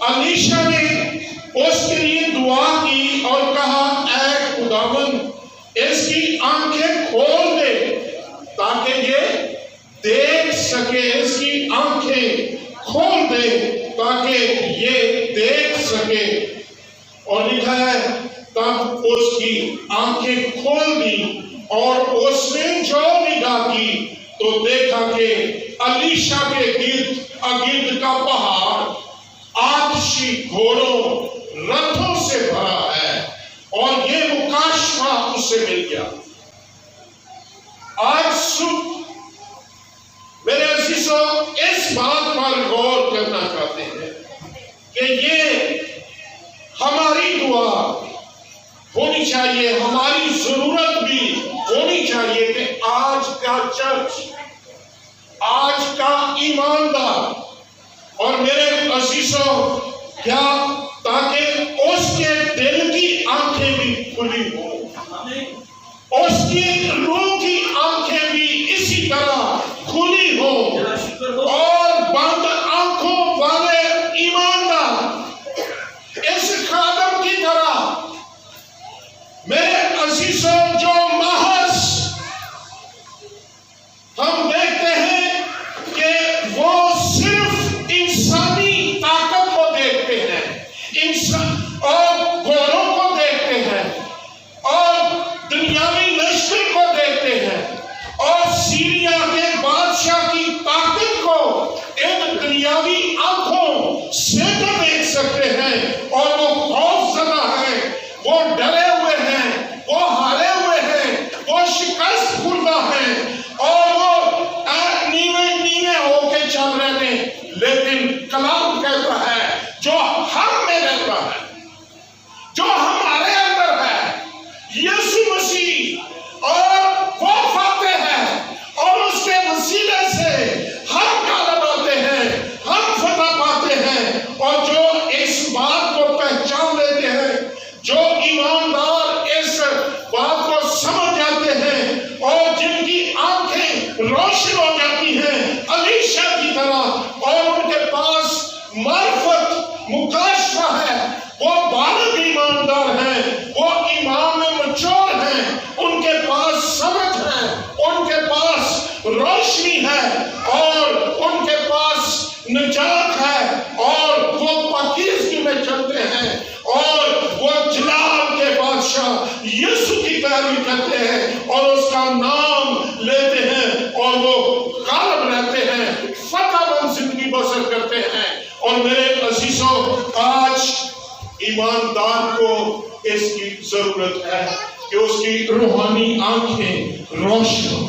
الیشا نے اس کے لیے دعا کی اور کہا اے خداوند اس کی آنکھیں کھول دے تاکہ یہ دیکھ سکے، اس کی آنکھیں کھول دے تاکہ یہ دیکھ سکے۔ اور لکھا ہے تب اس کی آنکھیں کھول دی اور اس نے جو نگاہ کی تو دیکھا کہ الیشا کے گرد کا پہاڑ آتشی گھوڑوں رتھوں سے بھرا ہے، اور یہ مکاشفہ اسے مل گیا۔ آج صبح میرے عزیزوں اس بات پر غور کرنا چاہتے ہیں کہ یہ ہماری دعا ہونی چاہیے، ہماری ضرورت بھی ہونی چاہیے کہ آج کا چرچ، آج کا ایماندار اور میرے عزیزوں کیا تاکہ اس کے دل کی آنکھیں بھی کھلی ہوں، اس کی روح کی آنکھیں بھی اسی طرح کھلی ہوں، اور بند آنکھوں والے ایماندار اس خادم کی طرح میرے عزیزوں جو محض ہم دیکھتے ہیں کہ وہ صرف انسانی طاقت کو دیکھتے ہیں اور گھوڑوں کو دیکھتے ہیں اور دنیاوی لشکر کو دیکھتے ہیں اور سیریا کے بادشاہ کی طاقت کو ان دنیاوی آنکھوں سے تو دیکھ سکتے ہیں، اور وہ خوف زدہ ہیں، وہ ڈرے ہوئے ہیں، وہ ہارے ہوئے ہیں، وہ شکست خوردہ ہیں، اور وہ نیوے ہو کے چل رہے ہیں۔ لیکن کلام کہتا ہے جو ہم میں رہتا ہے، جو ہمارے اندر ہے، یسوع مسیح، اور وہ فاتح ہے، اور اس کے وسیلے سے ہم غالب آتے ہیں، ہم فتح پاتے ہیں، اور جو اس بات کو پہچان لیتے ہیں، جو ایماندار اس بات کو سمجھ جاتے ہیں، اور جن کی آنکھیں روشن ہو جاتی ہیں الیشا کی طرح، اور ان کے پاس معرفت مکاشفہ ہے، وہ بالغ ایماندار ہیں، وہ ایمان میں مچور ہیں، ان کے پاس سمجھ ہے، ان کے پاس روشنی ہے، اور ان کے پاس نجات ہے، اور وہ پاکیزگی میں چلتے ہیں، اور وہ جلال کے بادشاہ یسوع کی پیروی کرتے ہیں، اور اس کا نام لیتے ہیں، اور وہ غالب رہتے ہیں، فتح مند زندگی بسر کرتے ہیں۔ اور میرے عزیزوں آج ایماندار کو اس کی ضرورت ہے کہ اس کی روحانی آنکھیں روشن ہوں۔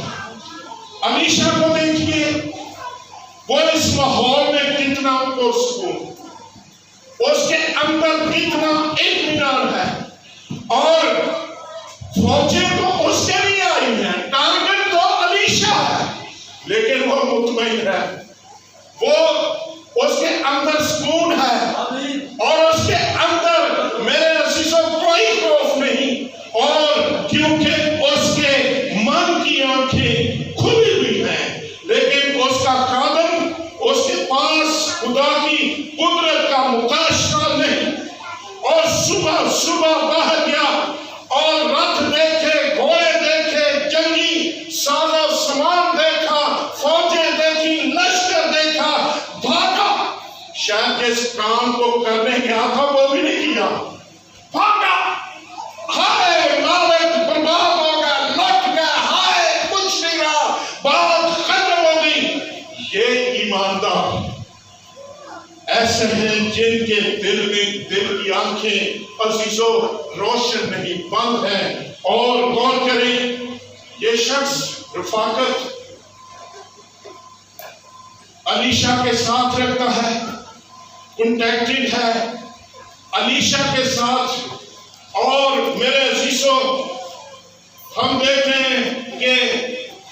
الیشا کو دیکھیے، وہ اس ماحول میں کتنا پرسکون، اس کے اندر کتنا اطمینان ہے، اور فوجیں تو اس کے لیے آئی ہیں، ٹارگٹ تو الیشا ہے، لیکن وہ مطمئن ہے، وہ اس کے اندر سکون ہے، اور اس کے اندر میرے عزیزوں کوئی خوف نہیں، اور کیونکہ اس کے من کی آنکھیں کھلی ہوئی ہیں۔ لیکن اس کا خادم، اس کے پاس خدا کی قدرت کا مکاشفہ نہیں، اور صبح باہر گیا اور رتھ دیکھے، گھوڑے دیکھے، جنگی ساز و سامان دیکھا، فوجیں دیکھی، لشکر دیکھا، بھاگا۔ شاید جس کام کو کرنے گیا تھا وہ بھی نہیں کیا، بھاگا، ہائے مالک برباد ہو گیا، لٹ گیا، ہائے کچھ نہیں رہا، بات ختم ہو گئی۔ یہ ایماندار ایسے ہیں جن کے دل کی آنکھیں عزیزوں روشن نہیں، بند ہیں۔ اور غور کریں، یہ شخص رفاقت الیشا کے ساتھ رکھتا ہے، کنٹیکٹڈ ہے الیشا کے ساتھ، اور میرے عزیزوں ہم دیکھتے ہیں کہ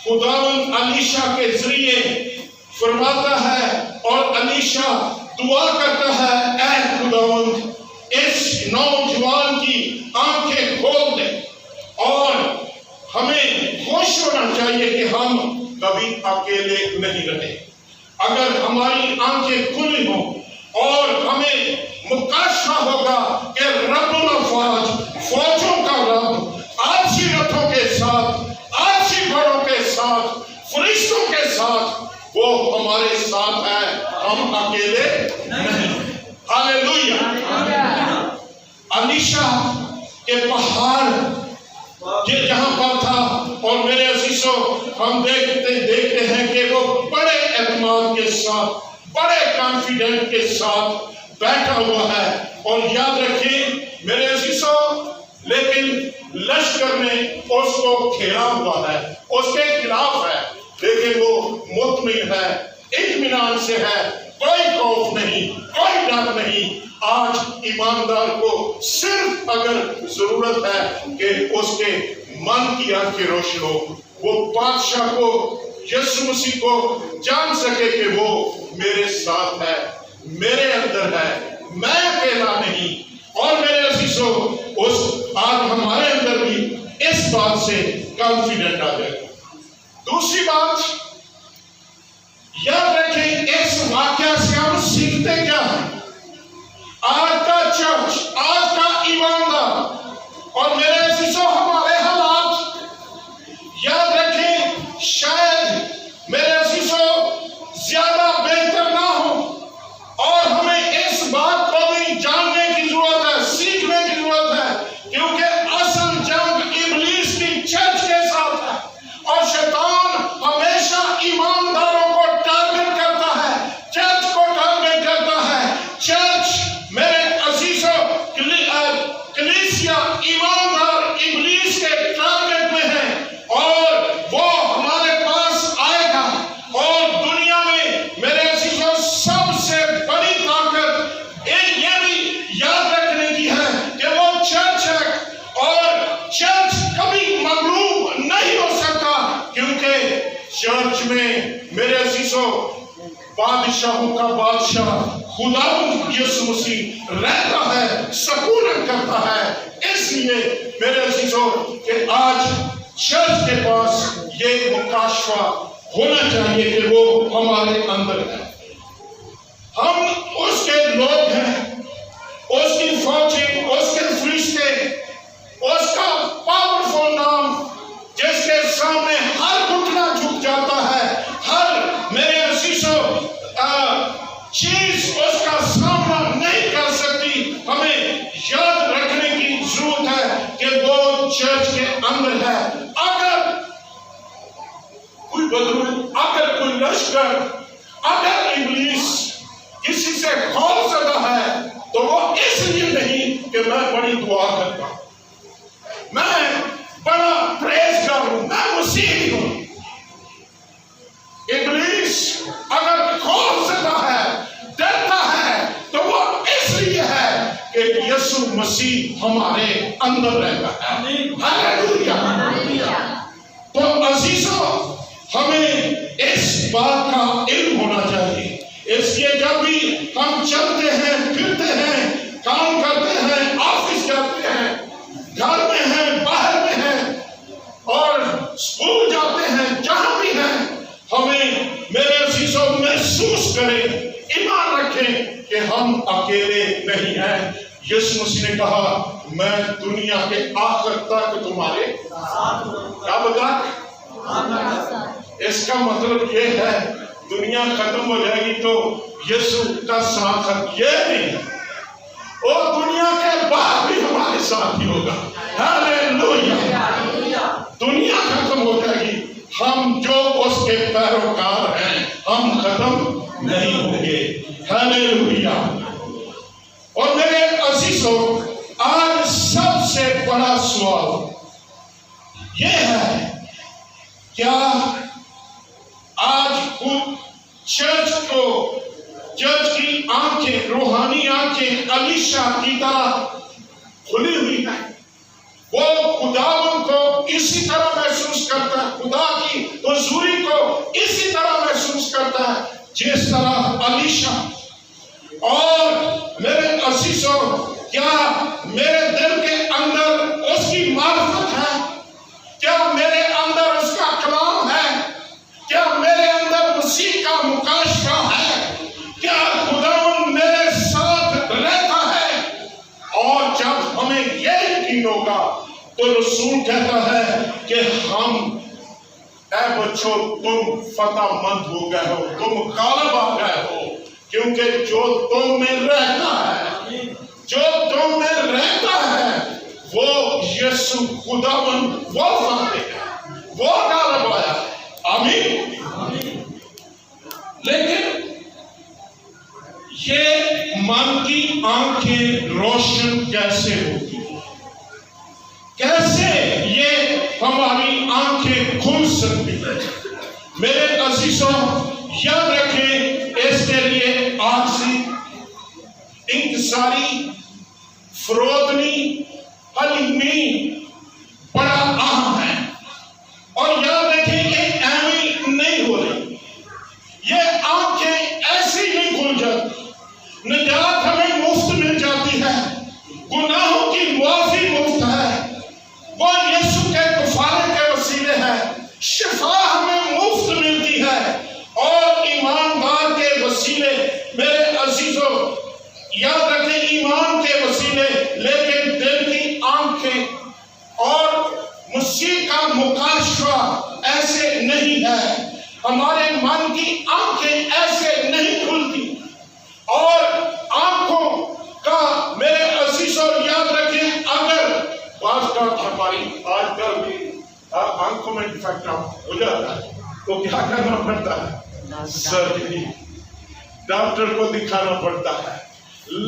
خداوند الیشا کے ذریعے فرماتا ہے، اور الیشا دعا کرتا ہے اے خداوند اس نوجوان کی آنکھیں کھول دے۔ اور ہمیں خوش ہونا چاہیے کہ ہم کبھی اکیلے نہیں رہے۔ اگر ہماری آنکھیں کھلی ہوں اور ہمیں کہ پہاڑ یہ جہاں پر تھا، اور میرے عزیزوں ہم دیکھتے ہیں کہ وہ بڑے اعتماد کے ساتھ، بڑے کانفیڈنٹ کے ساتھ بیٹھا ہوا ہے. اور یاد رکھیں میرے عزیزوں، لیکن لشکر نے اس کو گھیرا ہوا ہے، اس کے خلاف ہے، لیکن وہ مطمئن ہے، اطمینان سے ہے، کوئی خوف نہیں، کوئی ڈر نہیں. آج ایماندار کو صرف اگر ضرورت ہے کہ اس کے من کی آنکھیں روشن ہو، وہ بادشاہ کو، یسوع مسیح کو جان سکے کہ وہ میرے ساتھ ہے، میرے اندر ہے، میں اکیلا نہیں. اور میرے عزیزوں آج ہمارے اندر بھی اس بات سے کانفیڈنٹ آ جائے. دوسری بات یاد رکھیں، اس واقعہ سے ہم سیکھتے کیا ہیں؟ آج کا چرچ، آج کا ایماندار اور میرے عزیزوں ہمارے حالات، یاد رکھیں شاید میرے عزیزوں زیادہ بہتر نہ ہو، اور ہمیں اس بات کو بھی جاننے کی ضرورت ہے، سیکھنے کی ضرورت ہے، کیونکہ اصل جنگ ابلیس کی چرچ کے ساتھ ہے، اور شیطان ہمیشہ ایمانداروں کو ٹارگٹ کرتا ہے، چرچ کو ٹارگٹ کرتا ہے. چرچ میرے عزیزوں، کلیسیا ایماندار ابلیس کے ٹارگٹ میں ہے، اور وہ ہمارے پاس آئے گا. اور دنیا میں میرے عزیزوں سب سے بڑی طاقت یہ بھی یاد رکھنے کی ہے کہ وہ چرچ ہے، اور چرچ کبھی مغلوب نہیں ہو سکتا، کیونکہ چرچ میں میرے عزیزوں بادشاہوں کا بادشاہ خداوند یسوع مسیح رہتا ہے، سکونت کرتا ہے. اس لیے میرے عزیزوں کہ آج چرچ کے پاس یہ مکاشفہ ہونا چاہیے کہ وہ ہمارے اندر ہے. ہم اس کے لوگ ہیں، اس کی فوجیں، اس کے فرشتے، اس کا پاورفل نام جس کے سامنے ہر گھٹنا جھک جاتا ہے، ہر میرے عزیزوں چیز اس کا سامنا نہیں کر سکتی. ہمیں یاد رکھنے کی ضرورت ہے کہ وہ چرچ کے اندر ہے. اگر کوئی بدلو، اگر کوئی لشکر، اگر ابلیس کسی سے خوف زدہ ہے، تو وہ اس لیے نہیں کہ میں بڑی دعا کرتا ہوں، میں بڑا پریزگار ہوں، میں مسیحی ہوں. ابلیس اگر خوف زدہ ہے، ڈرتا ہے، تو وہ اس لیے ہے کہ یسوع مسیح ہمارے اندر رہتا ہے. ہاللیلویہ. تو عزیزوں ہمیں اس بات کا علم ہونا چاہیے. اس لیے جب بھی ہم چلتے ہیں، پھرتے ہیں، کام کرتے ہیں، آفس جاتے ہیں، گھر میں ہیں، باہر میں ہیں، اور اسکول جاتے ہیں، جہاں بھی ہیں، ہمیں میرے عزیزوں محسوس کریں، ایمان رکھیں کہ ہم اکیلے نہیں ہیں. یسوع مسیح نے کہا میں دنیا کے آخر تک تمہارے کیا بتا. اس کا مطلب یہ ہے دنیا ختم ہو جائے گی تو یسوع کا ساتھ یہ نہیں، وہ دنیا کے بعد بھی ہمارے ساتھ ہی ہوگا. ہاللیلویہ. دنیا ختم ہو جائے گی، ہم جو اس کے پیروکار ہیں ہم ختم نہیں ہوں گے. ہاللیلویہ. اور میرے عزیزوں آج سب سے بڑا سوال یہ ہے، کیا آج خود چرچ کی آنکھیں، روحانی آنکھیں علیشا کی طرح کھلی ہوئی ہیں؟ وہ خداوند کو اسی طرح محسوس کرتا ہے، خدا کی حضوری کو اسی طرح محسوس کرتا ہے جس طرح علیشا. اور میرے عزیزوں کیا میرے دل کے اندر اس کی معرفت ہے؟ کیا میرے اندر اس کا کلام ہے؟ کیا میرے اندر مسیح کا مکاشفہ ہے؟ کیا خداوند میرے ساتھ رہتا ہے؟ اور جب ہمیں یہ یقین ہوگا تو رسول کہتا ہے کہ ہم، اے بچوں تم فتح مند ہو گئے ہو، تم غالب آ گئے ہو، کیونکہ جو تم میں رہتا ہے، جو تم میں رہتا ہے وہ یسوع خداوند وہ فاتح ہے، وہ غالب آیا ہے۔ آمین۔ لیکن یہ من کی آنکھیں روشن کیسے ہوتی ہیں؟ کیسے یہ ہماری آنکھیں کھل سکتی ہیں؟ میرے عزیزوں یاد رکھیں، اس کے لیے آجزی، انکساری، فروتنی، حلیمی بڑا اہم ہے۔ اور یاد رکھیں یہ ایویں نہیں ہو رہی، یہ آنکھیں ایسی نہیں کھل جاتی۔ نجات ہمیں مفت مل جاتی ہے، گناہوں کی معافی مفت ہے، وہ یسوع کے کفارے کے وسیلے ہے، شفا ہمیں مفت ملتی ہے، اور ایماندار کے وسیلے میرے عزیزوں یاد رکھیں ایمان کے وسیلے۔ لیکن دل کی آنکھیں اور مسیح کا مکاشفہ ایسے نہیں ہے، ہمارے من کی آنکھیں ایسے نہیں کھلتی، اور آنکھوں کا میرے عزیزوں یاد رکھیں اگر بعض کا ہماری آج کل بھی آنکھوں میں ڈیفیکٹ ہو جاتا ہے تو کیا کرنا پڑتا ہے؟ سرجری، ڈاکٹر کو دکھانا پڑتا ہے،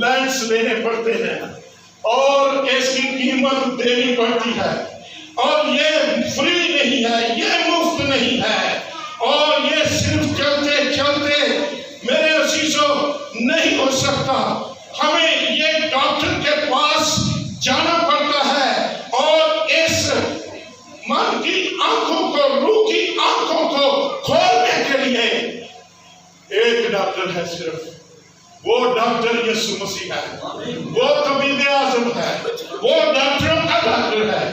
لینس لینے پڑتے ہیں، اور اس کی قیمت دینی پڑتی ہے، اور یہ فری نہیں ہے، یہ مفت نہیں ہے، اور یہ صرف چلتے چلتے میرے عزیزوں نہیں ہو سکتا، ہمیں یہ ڈاکٹر کے پاس جانا پڑتا ہے، اور اس من کی آنکھوں کو، روح کی آنکھوں کو کھولنے کے لیے ایک ڈاکٹر ہے صرف، وہ ڈاکٹر یسوع مسیح ہے، وہ طبیب اعظم ہے، وہ ڈاکٹروں کا ڈاکٹر ہے،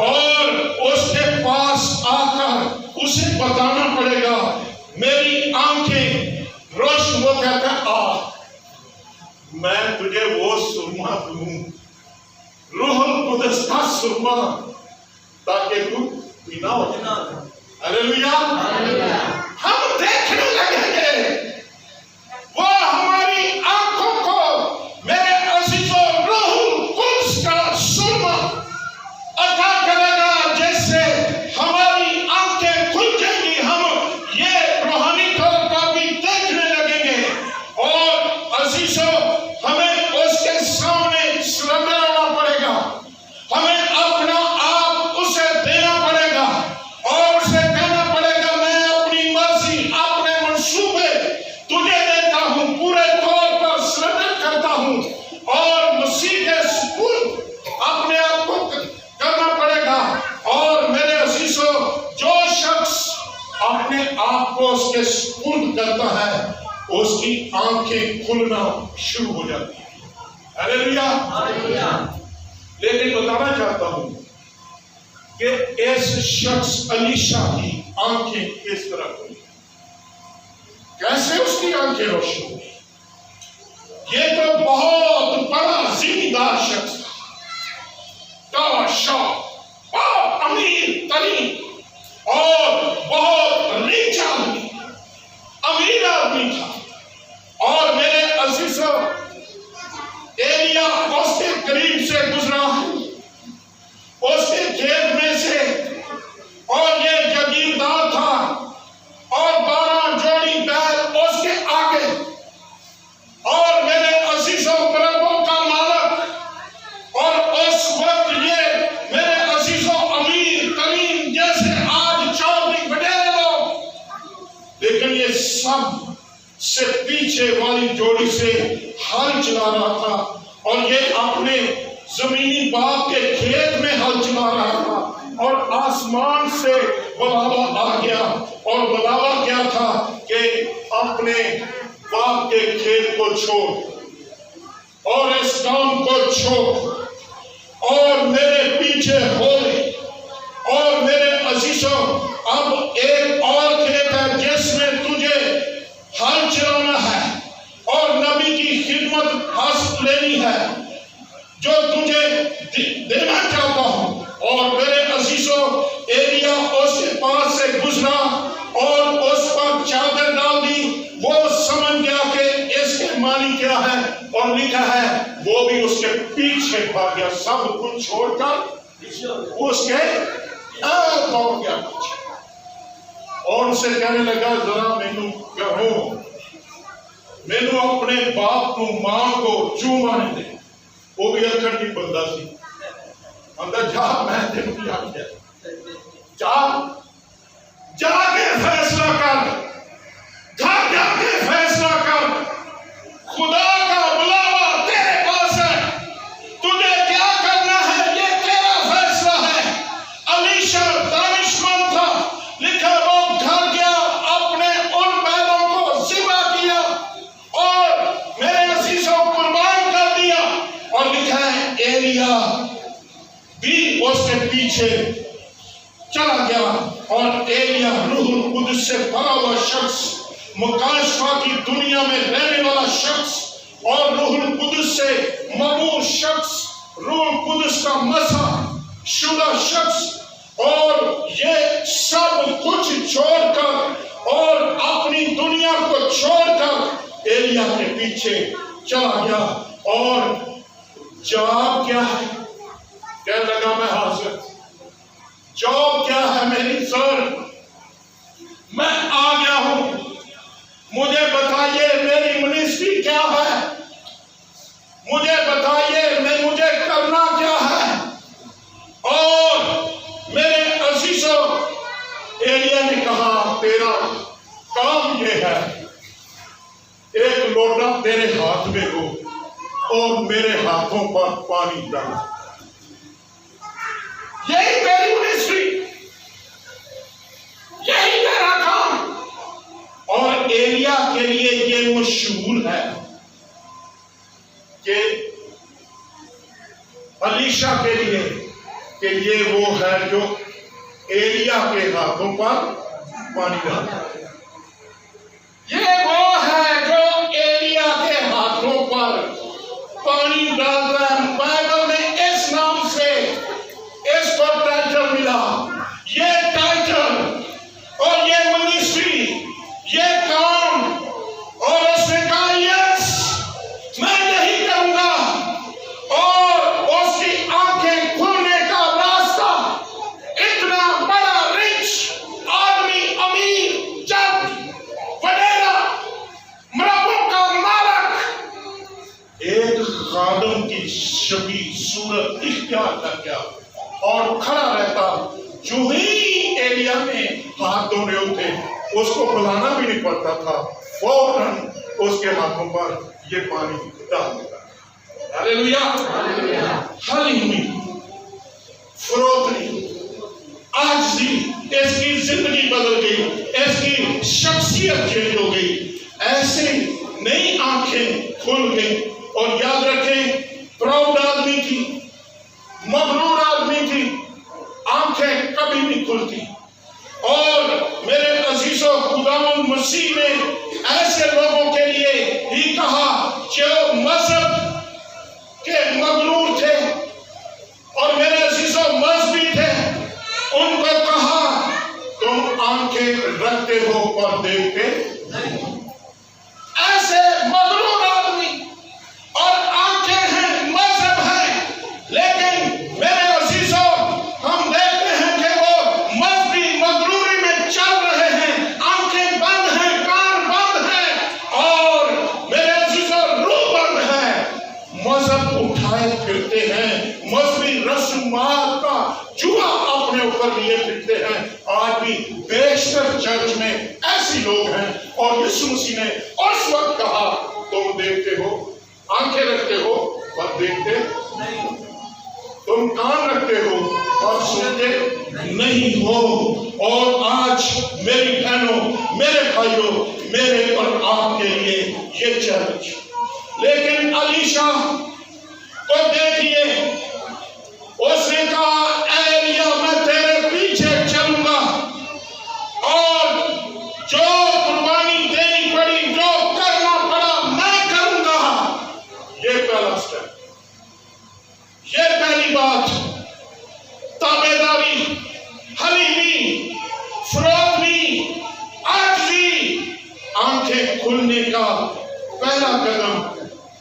اور اس کے پاس آ کر اسے بتانا پڑے گا میری آنکھیں روشن، وہ کہتا ہے آ میں تجھے وہ سرما دوں، روح القدس کا سرما، تاکہ تو بینا ہو جائے۔ ہلیلویا۔ ہم دیکھنے لگیں گے، وہ ہماری آنکھوں کو میرے عزیزوں روح القدس کا سرما عطا کرے گا، جس سے ہماری آنکھیں کھل جائیں گی، ہم یہ روحانی طور پر بھی دیکھنے لگیں گے، اور عزیزوں ہمیں اس کے سامنے سرنڈر ہونا پڑے گا، ہمیں اپنا آپ اسے دینا پڑے گا، اور اسے کہنا پڑے گا میں اپنی مرضی، اپنے منصوبے تجھے دیتا ہوں، پورے طور پر سرنڈر کرتا ہوں، اور مسیح کے سپرد اپنے آپ کو کرنا پڑے گا۔ اور میرے عزیزوں جو شخص اپنے آپ کو اس کے سپرد کرتا ہے اس کی آنکھیں کھلنا شروع ہو جاتی ہیں۔ ہلیلویا۔ لیکن بتانا چاہتا ہوں کہ اس شخص الیشا کی آنکھیں کس طرح کھلی، کیسے اس کی آنکھیں روشن ہوئی؟ یہ تو بہت بڑا زمیندار شخص تھا، بہت امیر ترین اور بہت ریچ آدمی، امیر آدمی تھا، اور میرے عزیزوں ایلیا اس کے قریب سے گزرا، اس کے جیب میں سے، اور یہ جگیردار تھا، اور 12 جوڑی بیل اس کے آگے، اور میرے عزیزوں بربوں کا مالک، اور اس وقت یہ میرے عزیزوں امیر ترین جیسے آج چودھری وڈیرے لوگ، لیکن یہ سب سے پیچھے والی جوڑی سے ہل چلا رہا تھا، اور یہ اپنے زمینی باپ کے کھیت میں ہل چلا رہا تھا، اور آسمان سے بلاوا آ گیا، اور بلاوا کیا تھا کہ اپنے باپ کے کھیت کو چھوڑ اور اس کام کو چھوڑ اور میرے پیچھے ہو لے۔ اور میرے عزیزوں اب ایک اور کھیت ہے جس میں تجھے ہل چلانا ہے اور نبی کی خدمت حاصل لینی ہے جو تجھے دینا چاہتا ہوں۔ اور میرے عزیزوں ایلیا اس کے پاس سے گزرا اور اس پر چادر ڈال دی، وہ سمجھ گیا کہ اس کے معنی کیا ہے، اور لکھا ہے وہ بھی اس کے پیچھے بھاگ گیا، سب کچھ چھوڑ کر اس کے دوڑ گیا پیچھے، اور اسے کہنے لگا ذرا مینوں کہو، مینوں اپنے باپ کو ماں کو چومانے دے۔ وہ بھی اکھڑ کی بندہ سی، اندر جا میں تینوں کیا کیا جا کے فیصلہ کر، گھر جا کے فیصلہ کر، خدا کا بلاوا تیرے پاس ہے، تجھے کیا کرنا ہے یہ تیرا فیصلہ ہے۔ علیشا دانشمند تھا، لکھا وہ گھر گیا، اپنے ان بیلوں کو ذبح کیا اور میرے عزیزوں قربان کر دیا، اور لکھا ہے ایلیا بھی اس کے پیچھے چلا گیا، اور ایلیا روح القدس سے بھرا ہوا شخص، مکاشفہ کی دنیا میں رہنے والا شخص اور روح القدس سے ممور شخص، روح القدس کا مسح شدہ شخص، اور یہ سب کچھ چھوڑ کر اور اپنی دنیا کو چھوڑ کر ایلیا کے پیچھے چلا گیا۔ اور جواب کیا ہے؟ کہنے لگا میں حاضر۔ جواب کیا ہے میری سر؟ میں آ گیا ہوں، مجھے بتائیے میری منسٹری کیا ہے، مجھے بتائیے مجھے کرنا کیا ہے۔ اور میرے عزیزوں، ایلیا نے کہا تیرا کام یہ ہے، ایک لوٹا تیرے ہاتھ میں ہو اور میرے ہاتھوں پر پانی ڈال، یہی تیری منسٹری، یہی تیرا کام۔ اور ایلیا کے لیے یہ مشہور ہے کہ علیشا کے لیے کہ یہ وہ ہے جو ایلیا کے ہاتھوں پر پانی ڈالتا ہے، یہ وہ ہے جو ایلیا کے ہاتھوں پر پانی ڈالتا ہے۔ بائبل میں اس نام سے اس کو ٹائٹل ملا، یہ ٹائٹل اور یہ منسٹری، یہ کام، اور اس نے کہا یس میں نہیں کروں گا۔ اور اس کی آنکھیں کھلنے کا راستہ، اتنا بڑا رچ آدمی، امیر، جج، وڈیرا، مربوں کا مالک، ایک خادم کی شبیہ صورت اختیار کر گیا اور کھڑا رہتا۔ جو ہی ایلیا نے ہاتھ دھونے اٹھے، اس کو بلانا بھی نہیں پڑتا تھا، فوراً اس کے ہاتھوں پر یہ پانی ڈال دیتا۔ ہاللیلویہ، حلیمی، فروتنی، عاجزی، اس کی زندگی بدل گئی، اس کی شخصیت چینج ہو گئی، ایسے نئی آنکھیں کھل گئی۔ اور یاد رکھیں، پراؤڈ آدمی کی، مغرور آدمی کی آنکھیں کبھی نہیں کھلتی۔ اور میرے عزیزوں، خداوند مسیح نے ایسے لوگوں کے لیے ہی کہا جو مذہب کے مغرور تھے اور میرے عزیزوں مذہبی تھے، ان کو کہا تم آنکھیں رکھتے ہو اور دیکھتے نہیں۔ ایسے مغرور آدمی اور آنکھیں ہیں، مذہب ہے، لیکن میرے عزیزوں ہم دیکھتے ہیں کہ وہ مذہبی مغروری میں چل رہے ہیں، آنکھیں بند ہیں، کان بند ہیں، اور میرے عزیزوں روح بند ہے، مذہب اٹھائے پھرتے ہیں، مذہبی رسومات کا جوا اپنے اوپر لیے پھرتے ہیں۔ آج بھی بیشتر چرچ میں ایسی لوگ ہیں، اور یسوع مسیح نے اس وقت کہا تم دیکھتے ہو، آنکھیں رکھتے ہو پر دیکھتے نہیں، تم کان رکھتے ہو اور سنتے نہیں ہو۔ اور آج میری بہنوں، میرے بھائیوں، میرے اور آپ کے لیے یہ چرچ، لیکن علیشا کو دیکھیے، اس نے کہا اے ایلیا میں تیرے پیچھے چلوں گا، اور جو قربانی دینی پڑی، جو کرنا پڑا میں کروں گا۔ یہ پہلا سٹیپ، یہ پہلی بات، تابعداری، حلیمی، فروتنی، عاجزی، آنکھیں کھلنے کا پہلا قدم۔